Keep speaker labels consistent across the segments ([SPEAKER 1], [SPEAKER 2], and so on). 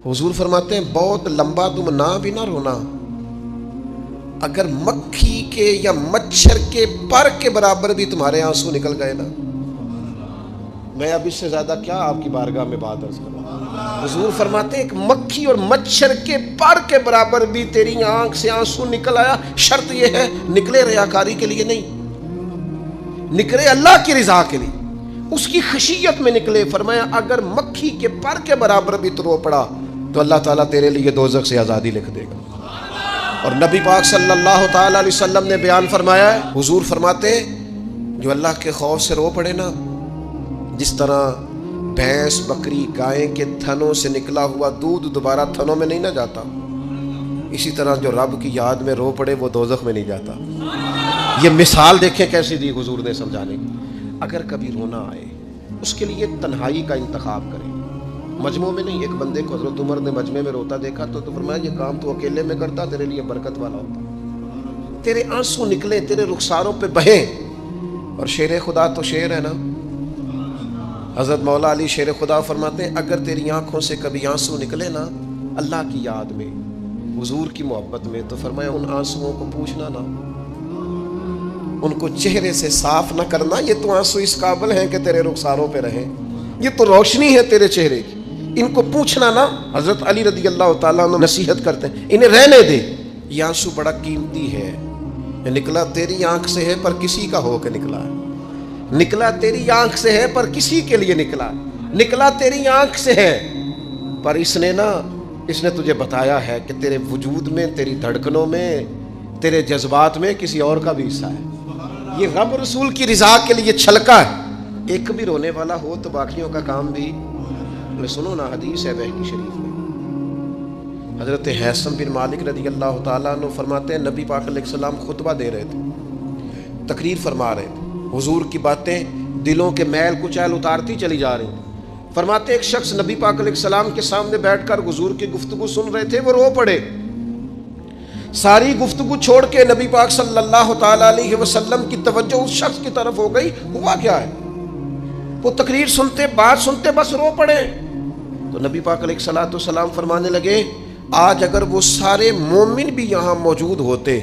[SPEAKER 1] حضور فرماتے ہیں بہت لمبا تم نہ بھی نہ رونا، اگر مکھی کے یا مچھر کے پر کے برابر بھی تمہارے آنسو نکل گئے نا، میں اب اس سے زیادہ کیا آپ کی بارگاہ میں بات عرض کروں۔ حضور فرماتے ہیں ایک مکھی اور مچھر کے پر کے برابر بھی تیری آنکھ سے آنسو نکل آیا، شرط یہ ہے نکلے ریاکاری کے لیے نہیں، نکلے اللہ کی رضا کے لیے، اس کی خشیت میں نکلے۔ فرمایا اگر مکھی کے پر کے برابر بھی تو رو پڑا تو اللہ تعالیٰ تیرے لیے دوزخ سے آزادی لکھ دے گا۔ اور نبی پاک صلی اللہ تعالیٰ علیہ وسلم نے بیان فرمایا ہے، حضور فرماتے جو اللہ کے خوف سے رو پڑے نا، جس طرح بھینس بکری گائے کے تھنوں سے نکلا ہوا دودھ دوبارہ تھنوں میں نہیں نہ جاتا، اسی طرح جو رب کی یاد میں رو پڑے وہ دوزخ میں نہیں جاتا۔ یہ مثال دیکھیں کیسی دی حضور نے سمجھانے کی۔ اگر کبھی رونا آئے اس کے لیے تنہائی کا انتخاب کریں، مجمع میں نہیں۔ ایک بندے کو حضرت عمر نے مجمع میں روتا دیکھا تو فرمایا یہ کام تو اکیلے میں کرتا، تیرے لیے برکت والا ہوتا، تیرے آنسو نکلے، تیرے رخساروں پہ بہیں۔ اور شیر خدا تو شیر ہے نا، حضرت مولا علی شیر خدا فرماتے ہیں اگر تیری آنکھوں سے کبھی آنسو نکلے نا اللہ کی یاد میں، حضور کی محبت میں، تو فرمایا ان آنسوؤں کو پوچھنا نا، ان کو چہرے سے صاف نہ کرنا، یہ تو آنسو اس قابل ہیں کہ تیرے رخساروں پہ رہیں، یہ تو روشنی ہے تیرے چہرے کی، ان کو پوچھنا نا۔ حضرت علی رضی اللہ تعالیٰ عنہ نصیحت کرتے ہیں انہیں رہنے دے، یہ آنسو بڑا قیمتی ہے، یہ نکلا تیری آنکھ سے ہے پر کسی کا ہو کے نکلا ہے، نکلا تیری آنکھ سے ہے پر کسی کے لیے نکلا، نکلا تیری آنکھ سے ہے پر اس نے تجھے بتایا ہے کہ تیرے وجود میں، تیری دھڑکنوں میں، تیرے جذبات میں کسی اور کا بھی حصہ ہے۔ یہ رب رسول کی رضا کے لیے چھلکا ہے۔ ایک بھی رونے والا ہو تو باقیوں کا کام بھی سنو نا۔ حدیث ہے بہقی شریف میں، حضرت حیثم بن مالک رضی اللہ تعالیٰ عنہ فرماتے ہیں نبی پاک علیہ السلام خطبہ دے رہے تھے، تقریر فرما رہے تھے، حضور کی باتیں دلوں کے میل کچیل اتارتی چلی جا رہی ہیں۔ فرماتے ایک شخص نبی پاک علیہ السلام کے سامنے بیٹھ کر حضور کی گفتگو سن رہے تھے، وہ رو پڑے، ساری گفتگو چھوڑ کے نبی پاک صلی اللہ تعالیٰ علیہ وسلم کی توجہ اس شخص کی طرف ہو گئی۔ ہوا کیا ہے؟ وہ تقریر سنتے، بات سنتے بس رو پڑے۔ تو نبی پاک علیہ السلام فرمانے لگے آج اگر وہ سارے مومن بھی یہاں موجود ہوتے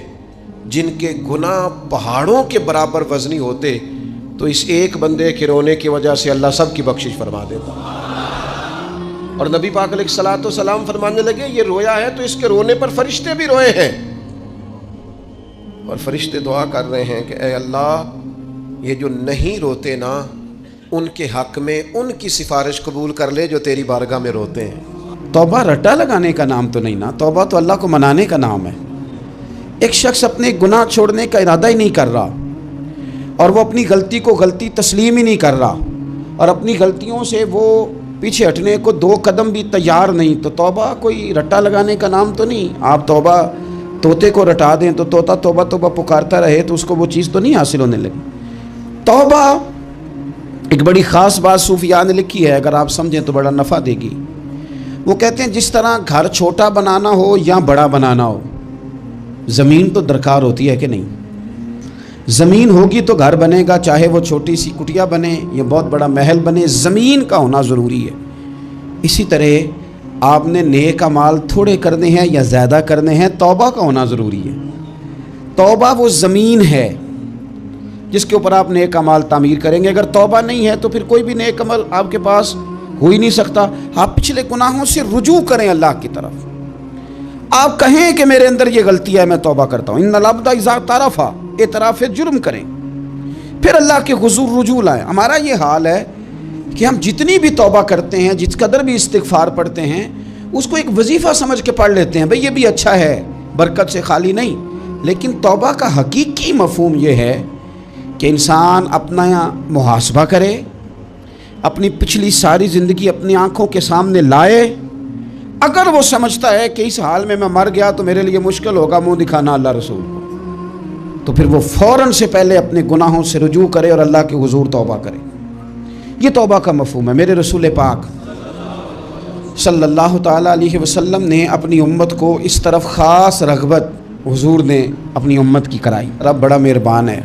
[SPEAKER 1] جن کے گناہ پہاڑوں کے برابر وزنی ہوتے تو اس ایک بندے کے رونے کی وجہ سے اللہ سب کی بخشش فرما دیتا۔ اور نبی پاک علیہ السلام فرمانے لگے یہ رویا ہے تو اس کے رونے پر فرشتے بھی روئے ہیں، اور فرشتے دعا کر رہے ہیں کہ اے اللہ یہ جو نہیں روتے نا ان کے حق میں ان کی سفارش قبول کر لے جو تیری بارگاہ میں روتے ہیں۔
[SPEAKER 2] توبہ رٹا لگانے کا نام تو نہیں نا، توبہ تو اللہ کو منانے کا نام ہے۔ ایک شخص اپنے گناہ چھوڑنے کا ارادہ ہی نہیں کر رہا اور وہ اپنی غلطی کو غلطی تسلیم ہی نہیں کر رہا اور اپنی غلطیوں سے وہ پیچھے ہٹنے کو دو قدم بھی تیار نہیں، تو توبہ کوئی رٹا لگانے کا نام تو نہیں۔ آپ توبہ طوطے کو رٹا دیں تو طوطا توبہ توبہ پکارتا رہے تو اس کو وہ چیز تو نہیں حاصل ہونے لگی۔ توبہ ایک بڑی خاص بات صوفیاء نے لکھی ہے، اگر آپ سمجھیں تو بڑا نفع دے گی۔ وہ کہتے ہیں جس طرح گھر چھوٹا بنانا ہو یا بڑا بنانا ہو، زمین تو درکار ہوتی ہے کہ نہیں؟ زمین ہوگی تو گھر بنے گا، چاہے وہ چھوٹی سی کٹیا بنے یا بہت بڑا محل بنے، زمین کا ہونا ضروری ہے۔ اسی طرح آپ نے نیک اعمال تھوڑے کرنے ہیں یا زیادہ کرنے ہیں، توبہ کا ہونا ضروری ہے۔ توبہ وہ زمین ہے جس کے اوپر آپ نیک اعمال تعمیر کریں گے۔ اگر توبہ نہیں ہے تو پھر کوئی بھی نیک عمل آپ کے پاس ہو ہی نہیں سکتا۔ آپ پچھلے گناہوں سے رجوع کریں اللہ کی طرف، آپ کہیں کہ میرے اندر یہ غلطی ہے میں توبہ کرتا ہوں۔ ان العبد اذا اعترف، اعتراف جرم کریں، پھر اللہ کے حضور رجوع لائیں۔ ہمارا یہ حال ہے کہ ہم جتنی بھی توبہ کرتے ہیں، جس قدر بھی استغفار پڑھتے ہیں، اس کو ایک وظیفہ سمجھ کے پڑھ لیتے ہیں، بھئی یہ بھی اچھا ہے، برکت سے خالی نہیں۔ لیکن توبہ کا حقیقی مفہوم یہ ہے کہ انسان اپنا محاسبہ کرے، اپنی پچھلی ساری زندگی اپنی آنکھوں کے سامنے لائے۔ اگر وہ سمجھتا ہے کہ اس حال میں مر گیا تو میرے لیے مشکل ہوگا منہ دکھانا اللہ رسول کو، تو پھر وہ فوراً سے پہلے اپنے گناہوں سے رجوع کرے اور اللہ کے حضور توبہ کرے۔ یہ توبہ کا مفہوم ہے۔ میرے رسول پاک صلی اللہ تعالیٰ علیہ وسلم نے اپنی امت کو اس طرف خاص رغبت حضور نے اپنی امت کی کرائی۔ رب بڑا مہربان ہے،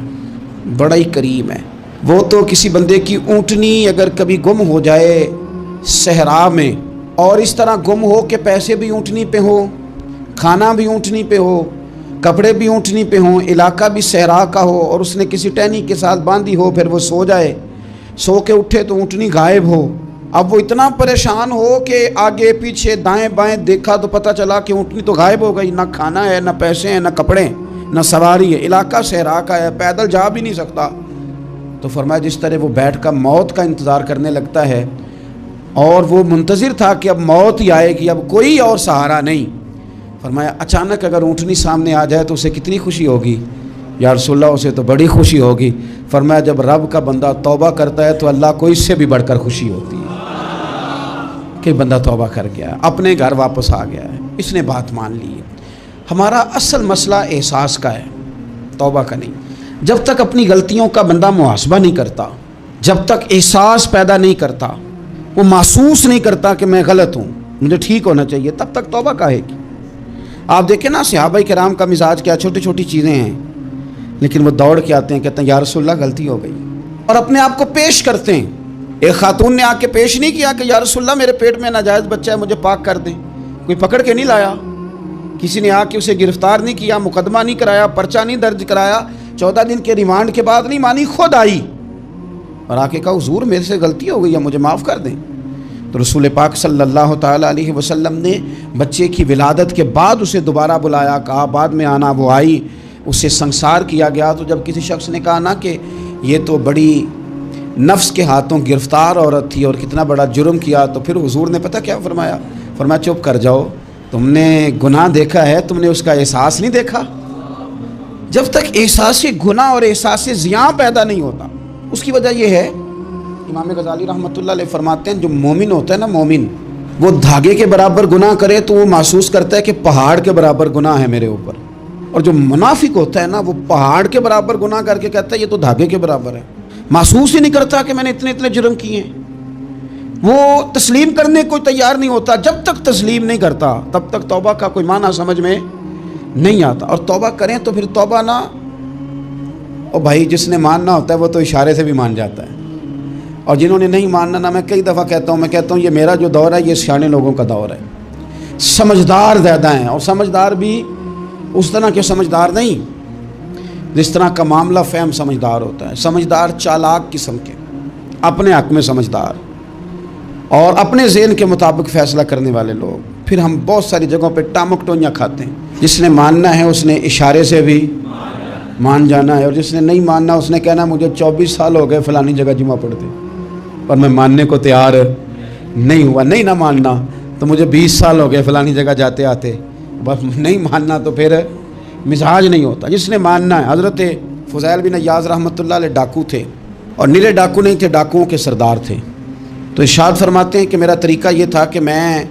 [SPEAKER 2] بڑا ہی کریم ہے۔ وہ تو کسی بندے کی اونٹنی اگر کبھی گم ہو جائے صحرا میں اور اس طرح گم ہو کہ پیسے بھی اونٹنی پہ ہو، کھانا بھی اونٹنی پہ ہو، کپڑے بھی اونٹنی پہ ہوں، علاقہ بھی صحرا کا ہو، اور اس نے کسی ٹہنی کے ساتھ باندھی ہو، پھر وہ سو جائے، سو کے اٹھے تو اونٹنی غائب ہو۔ اب وہ اتنا پریشان ہو کہ آگے پیچھے دائیں بائیں دیکھا تو پتہ چلا کہ اونٹنی تو غائب ہو گئی، نہ کھانا ہے، نہ پیسے ہیں، نہ کپڑے، نہ سواری ہے، علاقہ صحرا کا ہے، پیدل جا بھی نہیں سکتا۔ تو فرمایا جس طرح وہ بیٹھ کر موت کا انتظار کرنے لگتا ہے، اور وہ منتظر تھا کہ اب موت ہی آئے گی، اب کوئی اور سہارا نہیں۔ فرمایا اچانک اگر اونٹنی سامنے آ جائے تو اسے کتنی خوشی ہوگی؟ یا رسول اللہ اسے تو بڑی خوشی ہوگی۔ فرمایا جب رب کا بندہ توبہ کرتا ہے تو اللہ کو اس سے بھی بڑھ کر خوشی ہوتی ہے کہ بندہ توبہ کر گیا ہے، اپنے گھر واپس آ گیا ہے، اس نے بات مان لی ہے۔ ہمارا اصل مسئلہ احساس کا ہے، توبہ کا نہیں۔ جب تک اپنی غلطیوں کا بندہ محاسبہ نہیں کرتا، جب تک احساس پیدا نہیں کرتا، وہ محسوس نہیں کرتا کہ میں غلط ہوں، مجھے ٹھیک ہونا چاہیے، تب تک توبہ کاہے کی؟ آپ دیکھیں نا صحابہ کرام کا مزاج کیا، چھوٹی چھوٹی چیزیں ہیں لیکن وہ دوڑ کے آتے ہیں، کہتے ہیں یا رسول اللہ غلطی ہو گئی، اور اپنے آپ کو پیش کرتے ہیں۔ ایک خاتون نے آ کے پیش نہیں کیا کہ یا رسول اللہ میرے پیٹ میں ناجائز بچہ ہے، مجھے پاک کر دیں، کوئی پکڑ کے نہیں لایا، کسی نے آ کے اسے گرفتار نہیں کیا، مقدمہ نہیں کرایا، پرچہ نہیں درج کرایا، 14 دن کے ریمانڈ کے بعد نہیں مانی، خود آئی اور آ کے کہا حضور میرے سے غلطی ہو گئی ہے، مجھے معاف کر دیں۔ تو رسول پاک صلی اللہ تعالیٰ علیہ وسلم نے بچے کی ولادت کے بعد اسے دوبارہ بلایا، کہا بعد میں آنا، وہ آئی، اسے سنسار کیا گیا۔ تو جب کسی شخص نے کہا نا کہ یہ تو بڑی نفس کے ہاتھوں گرفتار عورت تھی اور کتنا بڑا جرم کیا، تو پھر حضور نے پتہ کیا فرمایا؟ فرمایا چپ کر جاؤ، تم نے گناہ دیکھا ہے، تم نے اس کا احساس نہیں دیکھا۔ جب تک احساس گناہ اور احساس زیاں پیدا نہیں ہوتا، اس کی وجہ یہ ہے، امام غزالی رحمۃ اللہ علیہ فرماتے ہیں جو مومن ہوتا ہے نا، مومن وہ دھاگے کے برابر گناہ کرے تو وہ محسوس کرتا ہے کہ پہاڑ کے برابر گناہ ہے میرے اوپر، اور جو منافق ہوتا ہے نا وہ پہاڑ کے برابر گناہ کر کے کہتا ہے یہ تو دھاگے کے برابر ہے، محسوس ہی نہیں کرتا کہ میں نے اتنے جرم کیے ہیں، وہ تسلیم کرنے کو تیار نہیں ہوتا۔ جب تک تسلیم نہیں کرتا تب تک توبہ کا کوئی معنی سمجھ میں نہیں آتا۔ اور توبہ کریں تو پھر توبہ نہ، اور بھائی جس نے ماننا ہوتا ہے وہ تو اشارے سے بھی مان جاتا ہے، اور جنہوں نے نہیں ماننا نا، میں کئی دفعہ کہتا ہوں یہ میرا جو دور ہے یہ سیانے لوگوں کا دور ہے، سمجھدار زیادہ ہیں، اور سمجھدار بھی اس طرح کے سمجھدار نہیں جس طرح کا معاملہ فہم سمجھدار ہوتا ہے۔ سمجھدار چالاک قسم کے، اپنے حق میں سمجھدار اور اپنے ذہن کے مطابق فیصلہ کرنے والے لوگ۔ پھر ہم بہت ساری جگہوں پہ ٹامک ٹونیاں کھاتے ہیں، جس نے ماننا ہے اس نے اشارے سے بھی مان جانا ہے، اور جس نے نہیں ماننا اس نے کہنا مجھے 24 سال ہو گئے فلانی جگہ جمعہ پڑھتے پر میں ماننے کو تیار نہیں ہوا، نہیں نہ ماننا تو مجھے 20 سال ہو گئے فلانی جگہ جاتے آتے، بس نہیں ماننا تو پھر مزاج نہیں ہوتا۔ جس نے ماننا ہے، حضرت فضیل بن عیاض رحمۃ اللہ علیہ ڈاکو تھے، اور نیلے ڈاکو نہیں تھے، ڈاکوؤں کے سردار تھے۔ تو ارشاد فرماتے ہیں کہ میرا طریقہ یہ تھا کہ میں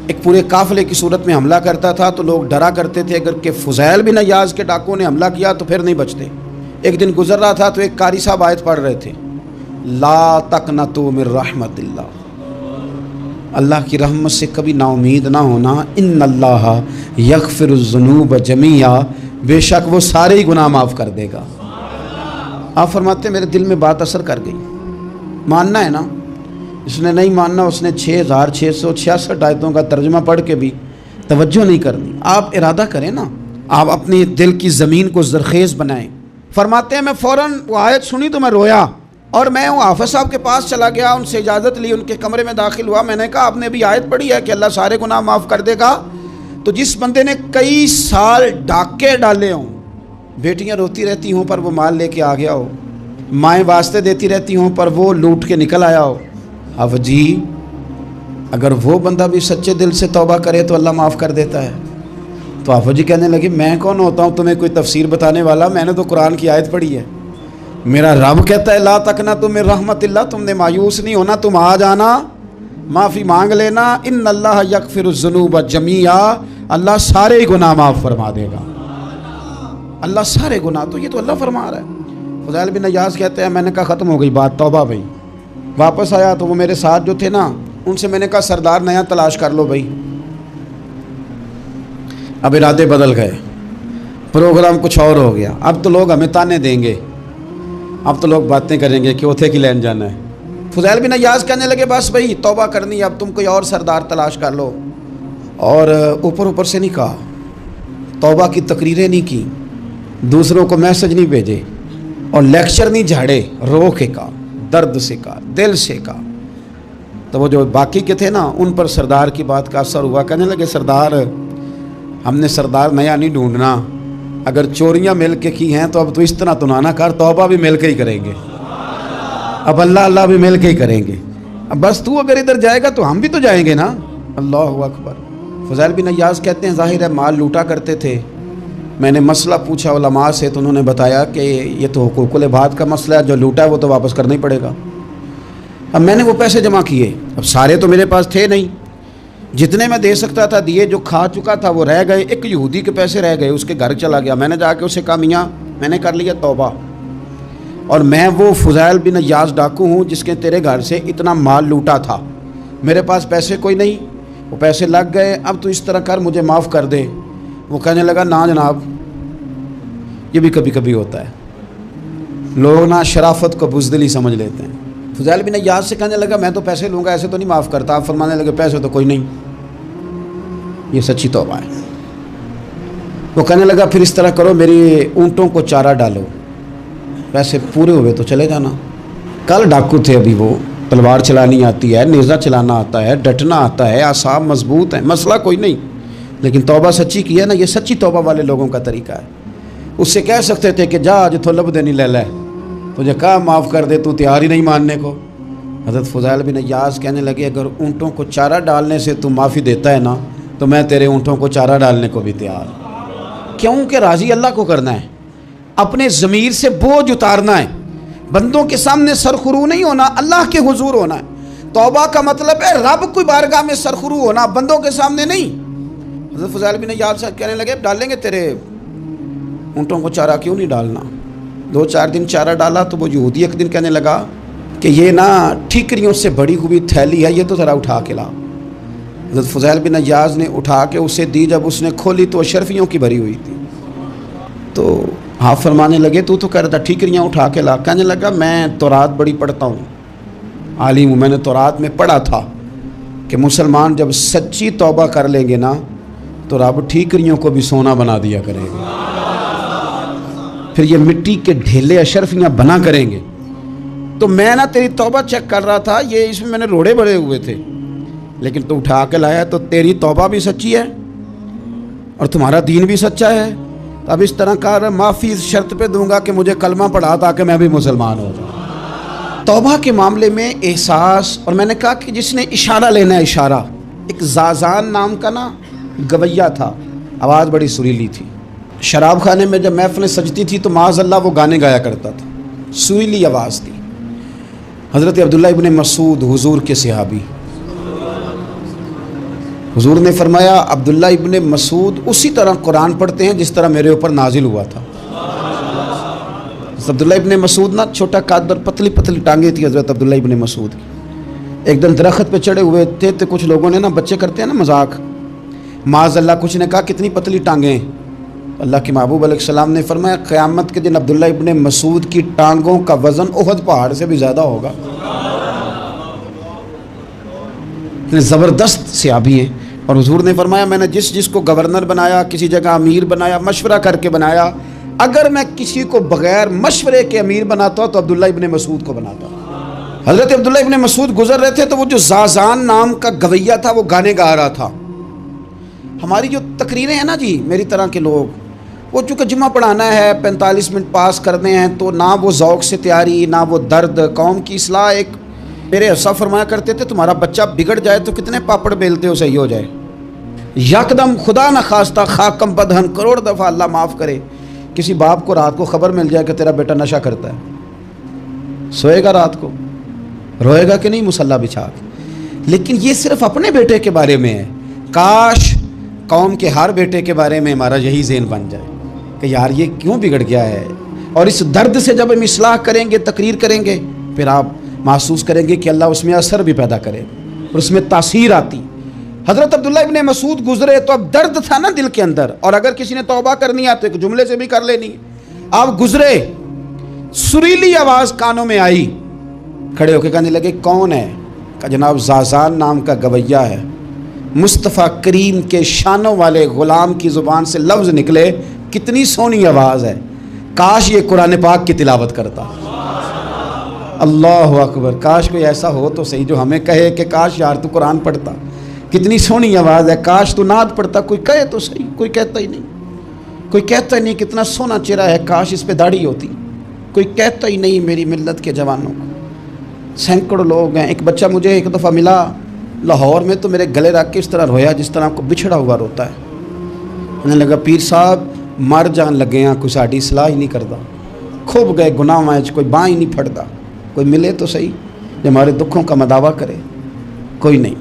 [SPEAKER 2] ایک پورے قافلے کی صورت میں حملہ کرتا تھا تو لوگ ڈرا کرتے تھے اگر کہ فضیل بن عیاض کے ڈاکوؤں نے حملہ کیا تو پھر نہیں بچتے۔ ایک دن گزر رہا تھا تو ایک قاری صاحب آیت پڑھ رہے تھے، لا تقنطوا من رحمت اللہ، اللہ کی رحمت سے کبھی نا امید نہ ہونا، ان اللہ یغفر الذنوب جمیعا، بے شک وہ سارے ہی گناہ معاف کر دے گا۔ آپ فرماتے ہیں میرے دل میں بات اثر کر گئی، ماننا ہے نا۔ اس نے نہیں ماننا، اس نے 6666 آیتوں کا ترجمہ پڑھ کے بھی توجہ نہیں کرنی۔ آپ ارادہ کریں نا، آپ اپنی دل کی زمین کو زرخیز بنائیں۔ فرماتے ہیں میں فوراً وہ آیت سنی تو میں رویا، اور میں وہ حافظ صاحب کے پاس چلا گیا، ان سے اجازت لی، ان کے کمرے میں داخل ہوا۔ میں نے کہا آپ نے بھی آیت پڑھی ہے کہ اللہ سارے گناہ معاف کر دے گا؟ تو جس بندے نے کئی سال ڈاکے ڈالے ہوں، بیٹیاں روتی رہتی ہوں پر وہ مال لے کے آ گیا ہو، مائیں واسطے دیتی رہتی ہوں پر وہ لوٹ کے نکل آیا ہو، اب جی اگر وہ بندہ بھی سچے دل سے توبہ کرے تو اللہ معاف کر دیتا ہے۔ تو آفو جی کہنے لگے میں کون ہوتا ہوں تمہیں کوئی تفسیر بتانے والا، میں نے تو قرآن کی آیت پڑھی ہے، میرا رب کہتا ہے لا تقنطوا من رحمت اللہ، تم نے مایوس نہیں ہونا، تم آ جانا، معافی مانگ لینا، ان اللہ یغفر الذنوب جمیعا، اللہ سارے گناہ معاف فرما دے گا، اللہ سارے گناہ، تو یہ تو اللہ فرما رہا ہے۔ فضیل بن عیاض کہتے ہیں میں نے کہا ختم ہو گئی بات، توبہ بھائی۔ واپس آیا تو وہ میرے ساتھ جو تھے نا ان سے میں نے کہا سردار نیا تلاش کر لو بھائی۔ اب ارادے بدل گئے، پروگرام کچھ اور ہو گیا، اب تو لوگ ہمیں تانے دیں گے، اب تو لوگ باتیں کریں گے کہ اوتھے کی لین جانا ہے، فضیل بن عیاض کہنے لگے بس بھائی توبہ کرنی ہے، اب تم کوئی اور سردار تلاش کر لو. اور اوپر سے نہیں کہا، توبہ کی تقریریں نہیں کی، دوسروں کو میسج نہیں بھیجے اور لیکچر نہیں جھاڑے، رو کے کہا، درد سے کہا، دل سے کہا. تو وہ جو باقی کے تھے نا ان پر سردار کی بات کا اثر ہوا. کہنے لگے سردار ہم نے سردار نیا نہیں ڈھونڈنا، اگر چوریاں مل کے کی ہیں تو اب تو اس طرح تو نہ کر، توبہ بھی مل کے ہی کریں گے، اب اللہ بھی مل کے ہی کریں گے. اب بس تو اگر ادھر جائے گا تو ہم بھی تو جائیں گے نا. اللہ اکبر. فضیل بن عیاض کہتے ہیں ظاہر ہے مال لوٹا کرتے تھے. میں نے مسئلہ پوچھا علماء سے تو انہوں نے بتایا کہ یہ تو حقوق العباد کا مسئلہ ہے، جو لوٹا ہے وہ تو واپس کرنا ہی پڑے گا. اب میں نے وہ پیسے جمع کیے، اب سارے تو میرے پاس تھے نہیں، جتنے میں دے سکتا تھا دیے، جو کھا چکا تھا وہ رہ گئے. ایک یہودی کے پیسے رہ گئے، اس کے گھر چلا گیا. میں نے جا کے اسے کہا میاں میں نے کر لیا توبہ، اور میں وہ فضیل بن عیاض ڈاکو ہوں جس کے تیرے گھر سے اتنا مال لوٹا تھا، میرے پاس پیسے کوئی نہیں، وہ پیسے لگ گئے، اب تو اس طرح کر مجھے معاف کر دے. وہ کہنے لگا نا جناب، یہ بھی کبھی کبھی ہوتا ہے، لوگ نا شرافت کو بزدلی سمجھ لیتے ہیں. فضیل بن عیاض سے کہنے لگا میں تو پیسے لوں گا، ایسے تو نہیں معاف کرتا. آپ فرمانے لگے پیسے تو کوئی نہیں، یہ سچی توبہ ہے. وہ کہنے لگا پھر اس طرح کرو میری اونٹوں کو چارہ ڈالو، پیسے پورے ہوئے تو چلے جانا. کل ڈاکو تھے، ابھی وہ تلوار چلانی آتی ہے، نیزہ چلانا آتا ہے، ڈٹنا آتا ہے، اعصاب مضبوط ہیں، مسئلہ کوئی نہیں، لیکن توبہ سچی کی ہے نا. یہ سچی توبہ والے لوگوں کا طریقہ ہے. اس سے کہہ سکتے تھے کہ جا جو لب دینی لے لے، تجھے کہا معاف کر دے، تو تیار ہی نہیں ماننے کو. حضرت فضیل بن عیاض کہنے لگے اگر اونٹوں کو چارہ ڈالنے سے تو معافی دیتا ہے نا تو میں تیرے اونٹوں کو چارہ ڈالنے کو بھی تیار. کیونکہ راضی اللہ کو کرنا ہے، اپنے ضمیر سے بوجھ اتارنا ہے، بندوں کے سامنے سرخرو نہیں ہونا، اللہ کے حضور ہونا ہے. توبہ کا مطلب ہے رب کی بارگاہ میں سرخرو ہونا، بندوں کے سامنے نہیں. حضرت فضیل بن عیاض صاحب کہنے لگے ڈالیں گے تیرے اونٹوں کو چارہ، کیوں نہیں ڈالنا. 2-4 دن چارہ ڈالا تو وہ یہودی ایک دن کہنے لگا کہ یہ نا ٹھیکریوں سے بڑی ہوئی تھیلی ہے، یہ تو ذرا اٹھا کے لا. حضرت فضیل بن عیاض نے اٹھا کے اسے دی، جب اس نے کھولی تو اشرفیوں کی بھری ہوئی تھی. تو آپ فرمانے لگے تو کہہ رہا تھا ٹھیکریاں اٹھا کے لا. کہنے لگا میں تورات بڑی پڑھتا ہوں، عالم ہوں، میں نے تورات میں پڑھا تھا کہ مسلمان جب سچی توبہ کر لیں گے نا تو رب ٹھیکریوں کو بھی سونا بنا دیا کرے گا، پھر یہ مٹی کے ڈھیلے اشرفیاں بنا کریں گے. تو میں نا تیری توبہ چیک کر رہا تھا، یہ اس میں نے روڑے بڑے ہوئے تھے، لیکن تو اٹھا کے لایا تو تیری توبہ بھی سچی ہے اور تمہارا دین بھی سچا ہے. اب اس طرح کا معافی اس شرط پہ دوں گا کہ مجھے کلمہ پڑھا تاکہ میں بھی مسلمان ہو جاؤں. توبہ کے معاملے میں احساس، اور میں نے کہا کہ جس نے اشارہ لینا ہے اشارہ. ایک زازان نام کا نا گویہ تھا، آواز بڑی سریلی تھی. شراب خانے میں جب محفلیں سجتی تھی تو معاذ اللہ وہ گانے گایا کرتا تھا، سریلی آواز تھی. حضرت عبداللہ ابن مسعود حضور کے صحابی، حضور نے فرمایا عبداللہ ابن مسعود اسی طرح قرآن پڑھتے ہیں جس طرح میرے اوپر نازل ہوا تھا. عبداللہ ابن مسعود نا چھوٹا قد اور پتلی پتلی ٹانگیں تھی حضرت عبداللہ ابن مسعود کی. ایک دن درخت پہ چڑھے ہوئے تھے تو کچھ لوگوں نے نا، بچے کرتے ہیں نا مذاق، معاذ اللہ کچھ نے کہا کتنی پتلی ٹانگیں. اللہ کے محبوب علیہ السلام نے فرمایا قیامت کے دن عبداللہ ابن مسعود کی ٹانگوں کا وزن احد پہاڑ سے بھی زیادہ ہوگا. زبردست صحابی ہیں. اور حضور نے فرمایا میں نے جس کو گورنر بنایا، کسی جگہ امیر بنایا، مشورہ کر کے بنایا، اگر میں کسی کو بغیر مشورے کے امیر بناتا تو عبداللہ ابن مسعود کو بناتا. حضرت عبداللہ ابن مسعود گزر رہے تھے تو وہ جو زازان نام کا گویہ تھا وہ گانے گا رہا تھا. ہماری جو تقریریں ہیں نا جی، میری طرح کے لوگ، وہ چونکہ جمعہ پڑھانا ہے، 45 منٹ پاس کرنے ہیں، تو نہ وہ ذوق سے تیاری، نہ وہ درد. قوم کی اصلاح، ایک میرے حصہ فرمایا کرتے تھے تمہارا بچہ بگڑ جائے تو کتنے پاپڑ بیلتے ہو صحیح ہو جائے. یکدم خدا نہ خواستہ خاکم بدہن کروڑ دفعہ اللہ معاف کرے کسی باپ کو رات کو خبر مل جائے کہ تیرا بیٹا نشہ کرتا ہے، سوئے گا رات کو، روئے گا کہ نہیں مصلی بچھا کے. لیکن یہ صرف اپنے بیٹے کے بارے میں ہے. کاش قوم کے ہر بیٹے کے بارے میں ہمارا یہی ذہن بن جائے کہ یار یہ کیوں بگڑ گیا ہے. اور اس درد سے جب ہم اصلاح کریں گے، تقریر کریں گے، پھر آپ محسوس کریں گے کہ اللہ اس میں اثر بھی پیدا کرے اور اس میں تاثیر آتی. حضرت عبداللہ ابن مسعود گزرے تو اب درد تھا نا دل کے اندر، اور اگر کسی نے توبہ کرنی ہے تو ایک جملے سے بھی کر لینی. آپ گزرے، سریلی آواز کانوں میں آئی، کھڑے ہو کے کہنے لگے کون ہے؟ کہ جناب زازان نام کا گویہ ہے، مصطفیٰ کریم کے شانوں والے غلام کی زبان سے لفظ نکلے، کتنی سونی آواز ہے، کاش یہ قرآن پاک کی تلاوت کرتا۔ اللہ اکبر، کاش کوئی ایسا ہو تو صحیح جو ہمیں کہے کہ کاش یار تو قرآن پڑھتا، کتنی سونی آواز ہے، کاش تو نعت پڑھتا۔ کوئی کہے تو صحیح، کوئی کہتا ہی نہیں، کوئی کہتا ہی نہیں کتنا سونا چہرہ ہے، کاش اس پہ داڑھی ہوتی، کوئی کہتا ہی نہیں میری ملت کے جوانوں کو۔ سینکڑوں لوگ ہیں۔ ایک بچہ مجھے ایک دفعہ ملا لاہور میں، تو میرے گلے رکھ کے اس طرح رویا جس طرح کو بچھڑا ہوا روتا ہے۔ کہنے لگا پیر صاحب مر جان لگے ہیں، کوئی ساڈی اصلاح ہی نہیں کرتا، کھوب گئے گناہ وچ، کوئی باں ہی نہیں پھڑتا، کوئی ملے تو صحیح جو ہمارے دکھوں کا مداوع کرے، کوئی نہیں،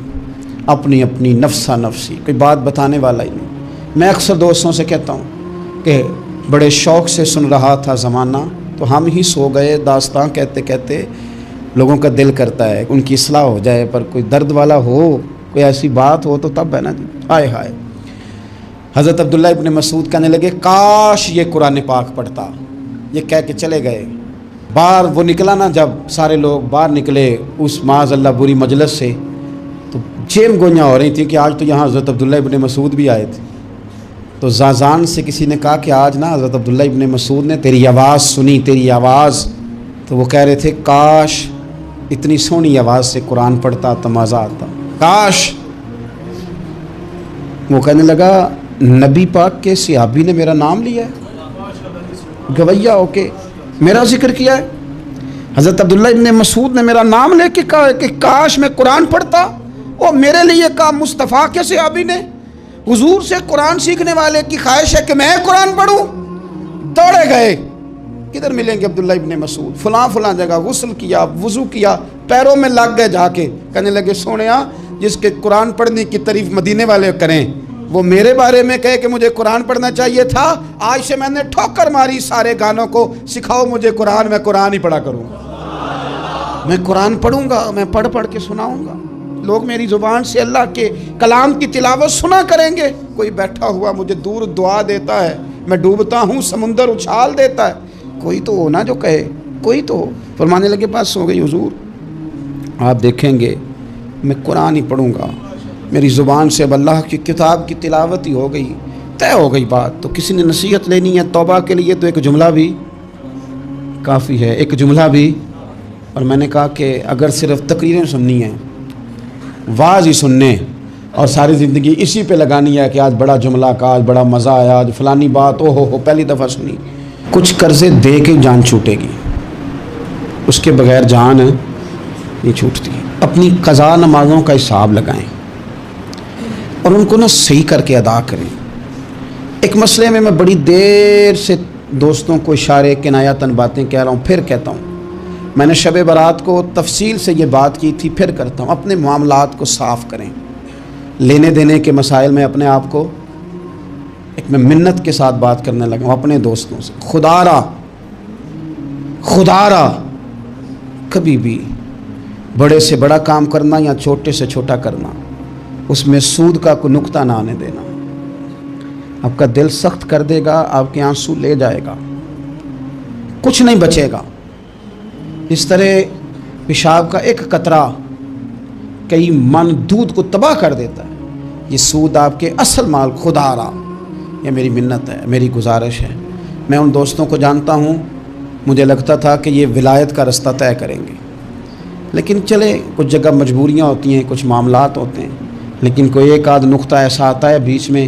[SPEAKER 2] اپنی اپنی نفسا نفسی، کوئی بات بتانے والا ہی نہیں۔ میں اکثر دوستوں سے کہتا ہوں کہ بڑے شوق سے سن رہا تھا زمانہ، تو ہم ہی سو گئے، داستان کہتے کہتے لوگوں کا دل کرتا ہے ان کی اصلاح ہو جائے، پر کوئی درد والا ہو، کوئی ایسی بات ہو تو تب ہے نا جی۔ ہائے ہائے۔ حضرت عبداللہ ابن مسعود کہنے لگے کاش یہ قرآن پاک پڑھتا، یہ کہہ کے چلے گئے۔ باہر وہ نکلا نا، جب سارے لوگ باہر نکلے اس معاذ اللہ بری مجلس سے، تو جیم گوئیاں ہو رہی تھیں کہ آج تو یہاں حضرت عبداللہ ابن مسعود بھی آئے تھے۔ تو زازان سے کسی نے کہا کہ آج نا حضرت عبداللہ ابن مسعود نے تیری آواز سنی، تیری آواز، تو وہ کہہ رہے تھے کاش اتنی سونی آواز سے قرآن پڑھتا تو مزہ آتا، کاش۔ وہ کہنے لگا نبی پاک کے صحابی نے میرا نام لیا ہے، گویہ ہو کے میرا ذکر کیا ہے، حضرت عبداللہ ابن مسعود نے میرا نام لے کے کہا کہ کاش میں قرآن پڑھتا، وہ میرے لیے کہا مصطفیٰ کے صحابی نے۔ حضور سے قرآن سیکھنے والے کی خواہش ہے کہ میں قرآن پڑھوں، دوڑے گئے، کدھر ملیں گے عبداللہ ابن مسعود؟ فلاں فلاں جگہ غسل کیا، وضو کیا، پیروں میں لگ گئے جا کے، کہنے لگے سونیا جس کے قرآن پڑھنے کی تعریف مدینے والے کریں، وہ میرے بارے میں کہے کہ مجھے قرآن پڑھنا چاہیے تھا، آج سے میں نے ٹھوکر ماری سارے گانوں کو، سکھاؤ مجھے قرآن، میں قرآن ہی پڑھا کروں گا، میں قرآن پڑھوں گا، میں پڑھ پڑھ کے سناؤں گا، لوگ میری زبان سے اللہ کے کلام کی تلاوت سنا کریں گے۔ کوئی بیٹھا ہوا مجھے دور دعا دیتا ہے، میں ڈوبتا ہوں سمندر اچھال دیتا ہے، کوئی تو ہو نا جو کہے، کوئی تو ہو۔ فرمانے لگے بس ہو گئی حضور، آپ دیکھیں گے میں قرآن ہی پڑھوں گا، میری زبان سے اب اللہ کی کتاب کی تلاوت ہی ہو گئی، طے ہو گئی بات۔ تو کسی نے نصیحت لینی ہے توبہ کے لیے تو ایک جملہ بھی کافی ہے، ایک جملہ بھی۔ اور میں نے کہا کہ اگر صرف تقریریں سننی ہیں، واعظ ہی سننے اور ساری زندگی اسی پہ لگانی ہے کہ آج بڑا جملہ کا، آج بڑا مزہ آیا، آج فلانی بات او ہو پہلی دفعہ سنی، کچھ قرضے دے کے جان چھوٹے گی، اس کے بغیر جان نہیں چھوٹتی۔ اپنی قضا نمازوں کا حساب لگائیں اور ان کو نا صحیح کر کے ادا کریں۔ ایک مسئلے میں بڑی دیر سے دوستوں کو اشارے کنایاتاً باتیں کہہ رہا ہوں، پھر کہتا ہوں، میں نے شب برات کو تفصیل سے یہ بات کی تھی، پھر کرتا ہوں، اپنے معاملات کو صاف کریں۔ لینے دینے کے مسائل میں اپنے آپ کو ایک میں منت کے ساتھ بات کرنے لگا ہوں اپنے دوستوں سے، خدا را کبھی بھی بڑے سے بڑا کام کرنا یا چھوٹے سے چھوٹا کرنا، اس میں سود کا کوئی نقطہ نہ آنے دینا، آپ کا دل سخت کر دے گا، آپ کے آنسو لے جائے گا، کچھ نہیں بچے گا۔ اس طرح پیشاب کا ایک قطرہ کئی من دودھ کو تباہ کر دیتا ہے، یہ سود آپ کے اصل مال خدا را، یہ میری منت ہے، میری گزارش ہے۔ میں ان دوستوں کو جانتا ہوں، مجھے لگتا تھا کہ یہ ولایت کا رستہ طے کریں گے، لیکن چلے کچھ جگہ مجبوریاں ہوتی ہیں، کچھ معاملات ہوتے ہیں، لیکن کوئی ایک آدھ نقطہ ایسا آتا ہے بیچ میں،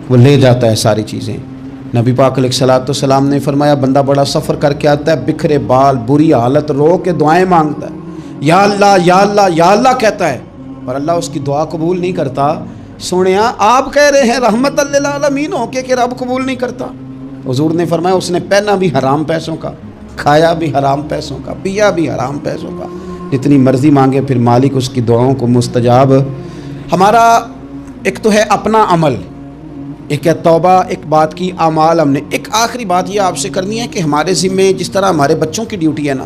[SPEAKER 2] وہ لے جاتا ہے ساری چیزیں۔ نبی پاک علیہ السلام نے فرمایا بندہ بڑا سفر کر کے آتا ہے، بکھرے بال، بری حالت، رو کے دعائیں مانگتا ہے، یا اللہ یا اللہ یا اللہ کہتا ہے، اور اللہ اس کی دعا قبول نہیں کرتا۔ سونیا آپ کہہ رہے ہیں رحمت للعالمین ہو کے کہ رب قبول نہیں کرتا؟ حضور نے فرمایا اس نے پہنا بھی حرام پیسوں کا، کھایا بھی حرام پیسوں کا، پیا بھی حرام پیسوں کا، جتنی مرضی مانگے پھر مالک اس کی دعاؤں کو مستجاب۔ ہمارا ایک تو ہے اپنا عمل، ایک ہے توبہ، ایک بات کی اعمال ہم نے۔ ایک آخری بات یہ آپ سے کرنی ہے کہ ہمارے ذمے جس طرح ہمارے بچوں کی ڈیوٹی ہے نا،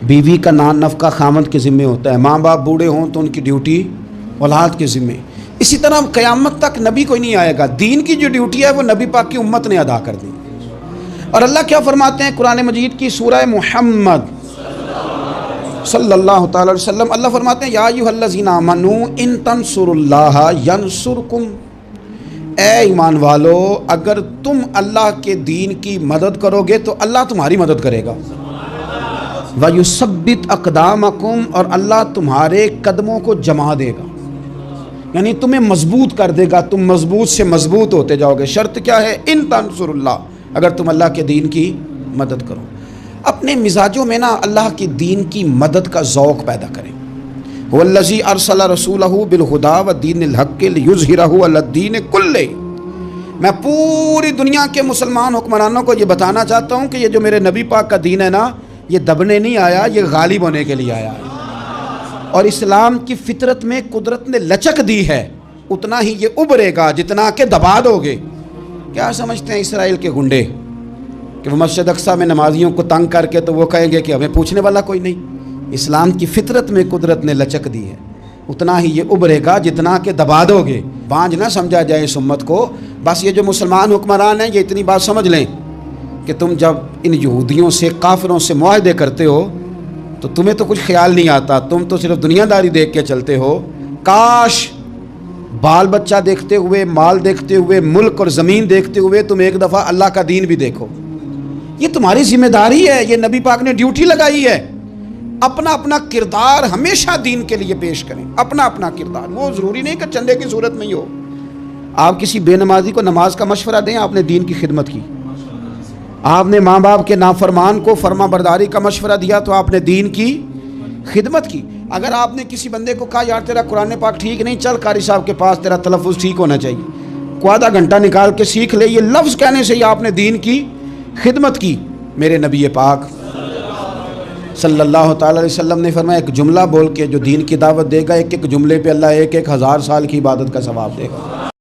[SPEAKER 2] بیوی کا نان نفقہ خامند کے ذمے ہوتا ہے، ماں باپ بوڑھے ہوں تو ان کی ڈیوٹی اولاد کے ذمے، اسی طرح قیامت تک نبی کوئی نہیں آئے گا، دین کی جو ڈیوٹی ہے وہ نبی پاک کی امت نے ادا کر دی۔ اور اللہ کیا فرماتے ہیں قرآن مجید کی سورہ محمد صلی اللہ تعالی علیہ وسلم اللہ فرماتے ہیں یا ایھا الذین آمنوا ان تنصروا اللہ ینصرکم، اے ایمان والو اگر تم اللہ کے دین کی مدد کرو گے تو اللہ تمہاری مدد کرے گا، وَيُثَبِّتْ أَقْدَامَكُمْ، اور اللہ تمہارے قدموں کو جما دے گا، یعنی تمہیں مضبوط کر دے گا، تم مضبوط سے مضبوط ہوتے جاؤ گے۔ شرط کیا ہے؟ ان تنصروا اللہ، اگر تم اللہ کے دین کی مدد کرو۔ اپنے مزاجوں میں نا اللہ کے دین کی مدد کا ذوق پیدا کریں۔ هو الذی ارسل رسولہ بالہدی ودین الحق لیظہرہ علی الدین کلہ، میں پوری دنیا کے مسلمان حکمرانوں کو یہ بتانا چاہتا ہوں کہ یہ جو میرے نبی پاک کا دین ہے نا، یہ دبنے نہیں آیا، یہ غالب ہونے کے لیے آیا ہے۔ اور اسلام کی فطرت میں قدرت نے لچک دی ہے، اتنا ہی یہ ابھرے گا جتنا کہ دبا دو گے۔ کیا سمجھتے ہیں اسرائیل کے گنڈے کہ وہ مسجد اقصیٰ میں نمازیوں کو تنگ کر کے تو وہ کہیں گے کہ ہمیں پوچھنے والا کوئی نہیں؟ اسلام کی فطرت میں قدرت نے لچک دی ہے، اتنا ہی یہ ابھرے گا جتنا کہ دبا دو گے۔ بانجھ نہ سمجھا جائے اس امت کو، بس یہ جو مسلمان حکمران ہیں یہ اتنی بات سمجھ لیں کہ تم جب ان یہودیوں سے کافروں سے معاہدے کرتے ہو تو تمہیں تو کچھ خیال نہیں آتا، تم تو صرف دنیا داری دیکھ کے چلتے ہو۔ کاش بال بچہ دیکھتے ہوئے، مال دیکھتے ہوئے، ملک اور زمین دیکھتے ہوئے تم ایک دفعہ اللہ کا دین بھی دیکھو۔ یہ تمہاری ذمہ داری ہے، یہ نبی پاک نے ڈیوٹی لگائی ہے۔ اپنا اپنا کردار ہمیشہ دین کے لیے پیش کریں، اپنا اپنا کردار، وہ ضروری نہیں کہ چندے کی صورت میں ہی ہو۔ آپ کسی بے نمازی کو نماز کا مشورہ دیں، آپ نے دین کی خدمت کی۔ آپ نے ماں باپ کے نافرمان کو فرما برداری کا مشورہ دیا تو آپ نے دین کی خدمت کی۔ اگر آپ نے کسی بندے کو کہا یار تیرا قرآن پاک ٹھیک نہیں، چل قاری صاحب کے پاس، تیرا تلفظ ٹھیک ہونا چاہیے، کو آدھا گھنٹہ نکال کے سیکھ لے، یہ لفظ کہنے سے ہی آپ نے دین کی خدمت کی۔ میرے نبی پاک صلی اللہ تعالی علیہ وسلم نے فرمایا ایک جملہ بول کے جو دین کی دعوت دے گا، ایک ایک جملے پہ اللہ 1,000 سال کی عبادت کا ثواب دے گا۔